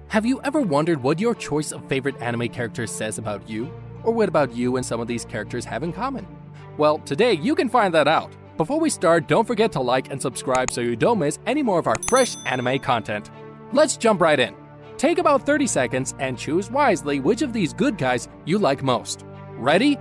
Have you ever wondered what your choice of favorite anime characters says about you? Or what about you and some of these characters have in common? Well, today you can find that out. Before we start, don't forget to like and subscribe so you don't miss any more of our fresh anime content. Let's jump right in. Take about 30 seconds and choose wisely which of these good guys you like most. Ready?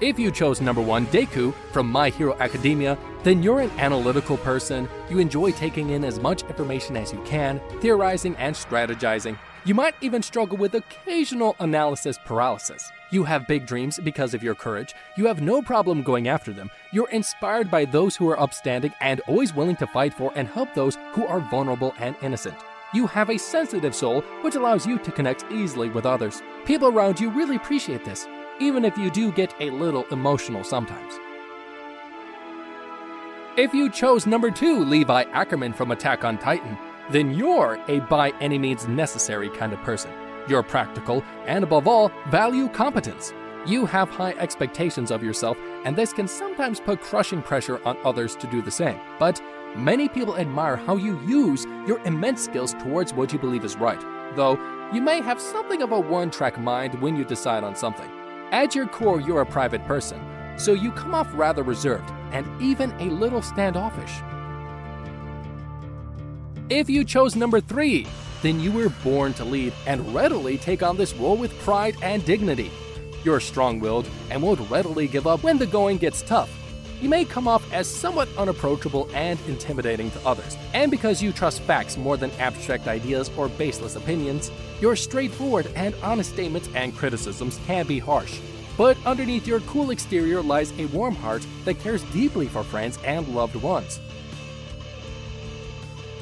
If you chose number 1 Deku from My Hero Academia, then you're an analytical person. You enjoy taking in as much information as you can, theorizing and strategizing. You might even struggle with occasional analysis paralysis. You have big dreams because of your courage. You have no problem going after them. You're inspired by those who are upstanding and always willing to fight for and help those who are vulnerable and innocent. You have a sensitive soul, which allows you to connect easily with others. People around you really appreciate this, even if you do get a little emotional sometimes. If you chose number 2 Levi Ackerman from Attack on Titan, then you're a by any means necessary kind of person. You're practical and above all, value competence. You have high expectations of yourself, and this can sometimes put crushing pressure on others to do the same. But many people admire how you use your immense skills towards what you believe is right, though you may have something of a one-track mind when you decide on something. At your core, you're a private person, so you come off rather reserved and even a little standoffish. If you chose number 3, then you were born to lead and readily take on this role with pride and dignity. You're strong-willed and won't readily give up when the going gets tough. You may come off as somewhat unapproachable and intimidating to others, and because you trust facts more than abstract ideas or baseless opinions, your straightforward and honest statements and criticisms can be harsh. But underneath your cool exterior lies a warm heart that cares deeply for friends and loved ones.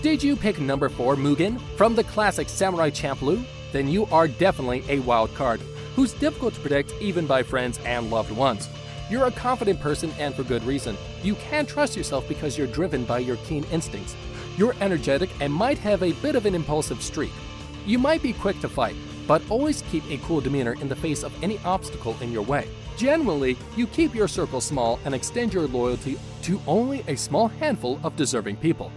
Did you pick number 4 Mugen from the classic Samurai Champloo? Then you are definitely a wild card, who's difficult to predict even by friends and loved ones. You're a confident person, and for good reason. You can trust yourself because you're driven by your keen instincts. You're energetic and might have a bit of an impulsive streak. You might be quick to fight, but always keep a cool demeanor in the face of any obstacle in your way. Generally, you keep your circle small and extend your loyalty to only a small handful of deserving people.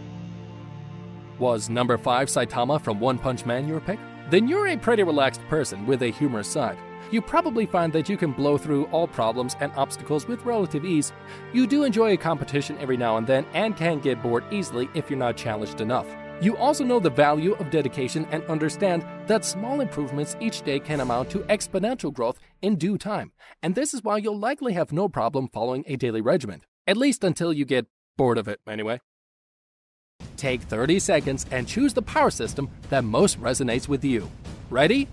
Was number 5 Saitama from One Punch Man your pick? Then you're a pretty relaxed person with a humorous side. You probably find that you can blow through all problems and obstacles with relative ease. You do enjoy a competition every now and then and can get bored easily if you're not challenged enough. You also know the value of dedication and understand that small improvements each day can amount to exponential growth in due time, and this is why you'll likely have no problem following a daily regimen, at least until you get bored of it anyway. Take 30 seconds and choose the power system that most resonates with you. Ready?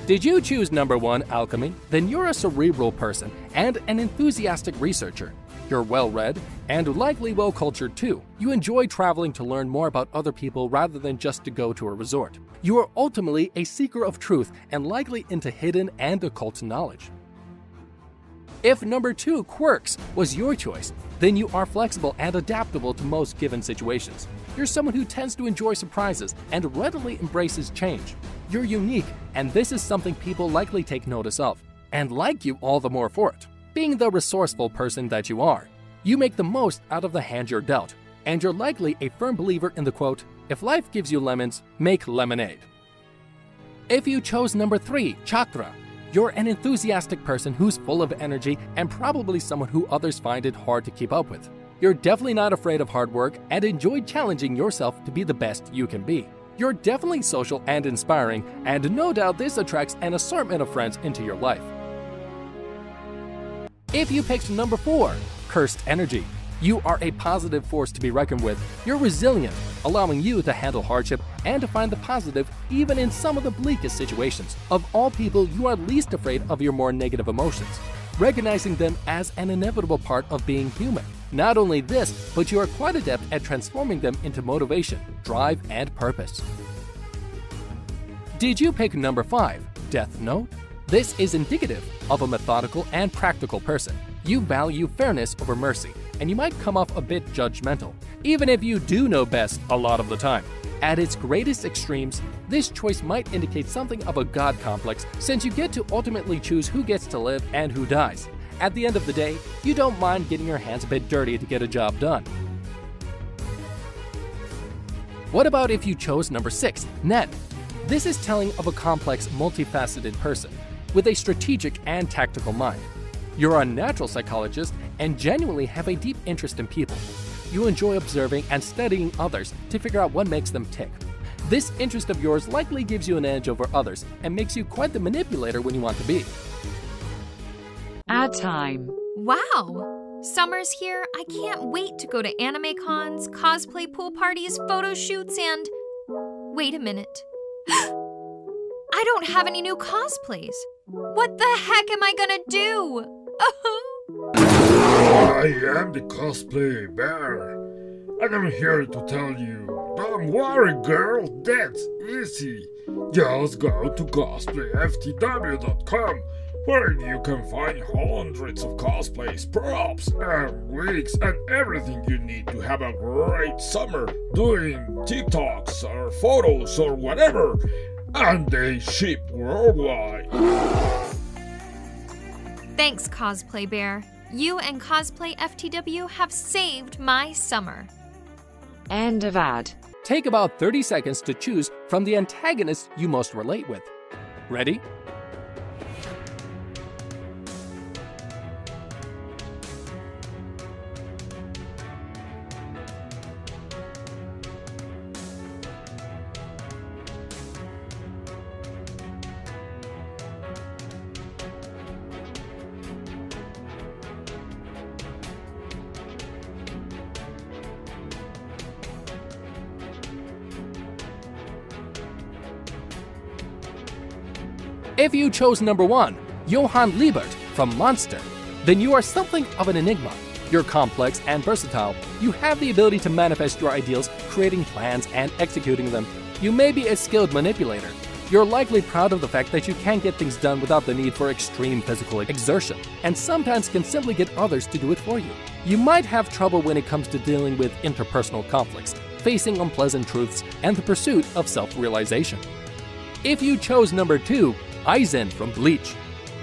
Did you choose number 1 Alchemy? Then you're a cerebral person and an enthusiastic researcher. You're well-read and likely well-cultured too. You enjoy traveling to learn more about other people rather than just to go to a resort. You are ultimately a seeker of truth and likely into hidden and occult knowledge. If number 2 Quirks was your choice, then you are flexible and adaptable to most given situations. You're someone who tends to enjoy surprises and readily embraces change. You're unique, and this is something people likely take notice of, and like you all the more for it. Being the resourceful person that you are, you make the most out of the hand you're dealt, and you're likely a firm believer in the quote, "If life gives you lemons, make lemonade." If you chose number 3, Chakra, you're an enthusiastic person who's full of energy and probably someone who others find it hard to keep up with. You're definitely not afraid of hard work and enjoy challenging yourself to be the best you can be. You're definitely social and inspiring, and no doubt this attracts an assortment of friends into your life. If you picked number 4, Cursed Energy, you are a positive force to be reckoned with. You're resilient, allowing you to handle hardship and to find the positive even in some of the bleakest situations. Of all people, you are least afraid of your more negative emotions, recognizing them as an inevitable part of being human. Not only this, but you are quite adept at transforming them into motivation, drive, and purpose. Did you pick number 5, Death Note? This is indicative of a methodical and practical person. You value fairness over mercy, and you might come off a bit judgmental, even if you do know best a lot of the time. At its greatest extremes, this choice might indicate something of a god complex, since you get to ultimately choose who gets to live and who dies. At the end of the day, you don't mind getting your hands a bit dirty to get a job done. What about if you chose number 6, Ned? This is telling of a complex, multifaceted person with a strategic and tactical mind. You're a natural psychologist and genuinely have a deep interest in people. You enjoy observing and studying others to figure out what makes them tick. This interest of yours likely gives you an edge over others and makes you quite the manipulator when you want to be. Ad time. Wow! Summer's here. I can't wait to go to anime cons, cosplay pool parties, photo shoots, and... Wait a minute. I don't have any new cosplays. What the heck am I gonna do? I am the Cosplay Bear, and I'm here to tell you, don't worry girl, that's easy. Just go to Cosplay-FTW.com, where you can find hundreds of cosplays, props, and wigs, and everything you need to have a great summer doing TikToks or photos or whatever, and they ship worldwide. Thanks, Cosplay Bear. You and Cosplay-FTW have saved my summer. End of ad. Take about 30 seconds to choose from the antagonists you most relate with. Ready? If you chose number 1, Johann Liebert from Monster, then you are something of an enigma. You're complex and versatile. You have the ability to manifest your ideals, creating plans and executing them. You may be a skilled manipulator. You're likely proud of the fact that you can get things done without the need for extreme physical exertion, and sometimes can simply get others to do it for you. You might have trouble when it comes to dealing with interpersonal conflicts, facing unpleasant truths, and the pursuit of self-realization. If you chose number 2, Aizen from Bleach,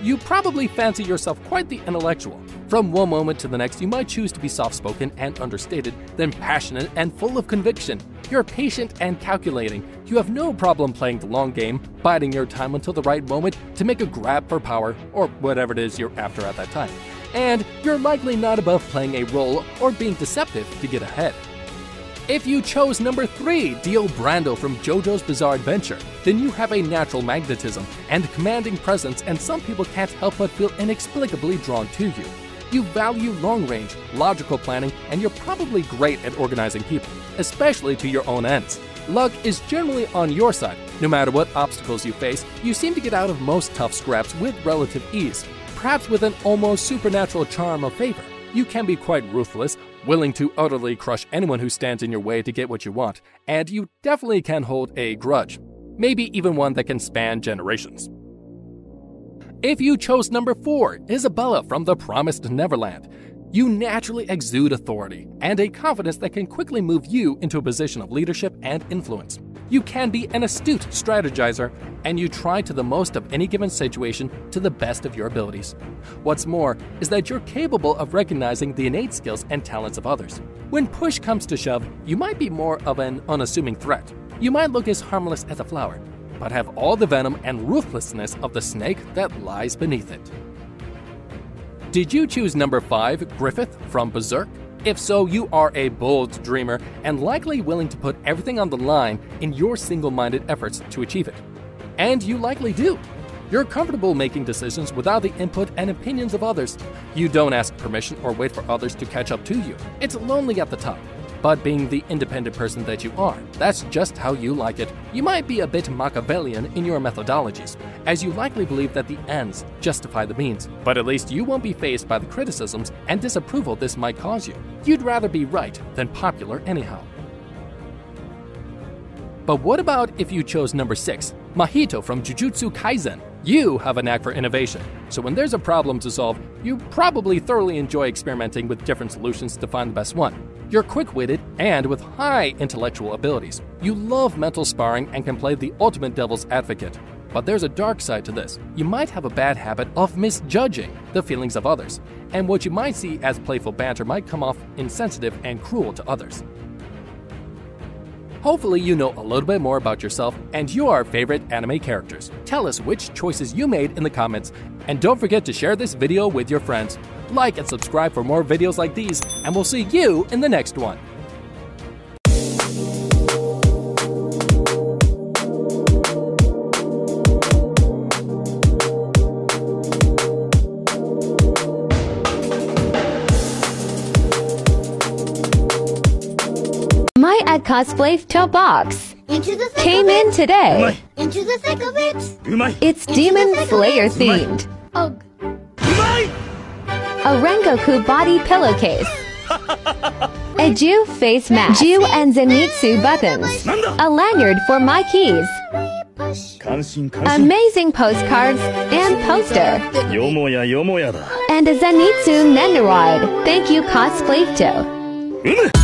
you probably fancy yourself quite the intellectual. From one moment to the next, you might choose to be soft-spoken and understated, then passionate and full of conviction. You're patient and calculating. You have no problem playing the long game, biding your time until the right moment to make a grab for power, or whatever it is you're after at that time. And you're likely not above playing a role or being deceptive to get ahead. If you chose number 3, Dio Brando from JoJo's Bizarre Adventure, then you have a natural magnetism and commanding presence, and some people can't help but feel inexplicably drawn to you. You value long-range, logical planning, and you're probably great at organizing people, especially to your own ends. Luck is generally on your side. No matter what obstacles you face, you seem to get out of most tough scraps with relative ease, perhaps with an almost supernatural charm of favor. You can be quite ruthless, willing to utterly crush anyone who stands in your way to get what you want, and you definitely can hold a grudge, maybe even one that can span generations. If you chose number 4, Isabella from The Promised Neverland, you naturally exude authority and a confidence that can quickly move you into a position of leadership and influence. You can be an astute strategizer, and you try to the most of any given situation to the best of your abilities. What's more is that you're capable of recognizing the innate skills and talents of others. When push comes to shove, you might be more of an unassuming threat. You might look as harmless as a flower, but have all the venom and ruthlessness of the snake that lies beneath it. Did you choose number 5, Griffith from Berserk? If so, you are a bold dreamer and likely willing to put everything on the line in your single-minded efforts to achieve it. And you likely do. You're comfortable making decisions without the input and opinions of others. You don't ask permission or wait for others to catch up to you. It's lonely at the top. But being the independent person that you are, that's just how you like it. You might be a bit Machiavellian in your methodologies, as you likely believe that the ends justify the means. But at least you won't be faced by the criticisms and disapproval this might cause you. You'd rather be right than popular anyhow. But what about if you chose number 6, Mahito from Jujutsu Kaisen? You have a knack for innovation, so when there's a problem to solve, you probably thoroughly enjoy experimenting with different solutions to find the best one. You're quick-witted and with high intellectual abilities. You love mental sparring and can play the ultimate devil's advocate. But there's a dark side to this. You might have a bad habit of misjudging the feelings of others, and what you might see as playful banter might come off insensitive and cruel to others. Hopefully you know a little bit more about yourself and your favorite anime characters. Tell us which choices you made in the comments, and don't forget to share this video with your friends. Like and subscribe for more videos like these, and we'll see you in the next one. My at Cosplay-FTW came in today. Into the thick of it. It's Demon Slayer themed. Ugh. A Rengoku body pillowcase. A Ju face mask. Ju and Zenitsu buttons. A lanyard for my keys. Amazing postcards and poster. And a Zenitsu Nendoroid. Thank you, Cosplay-FTW.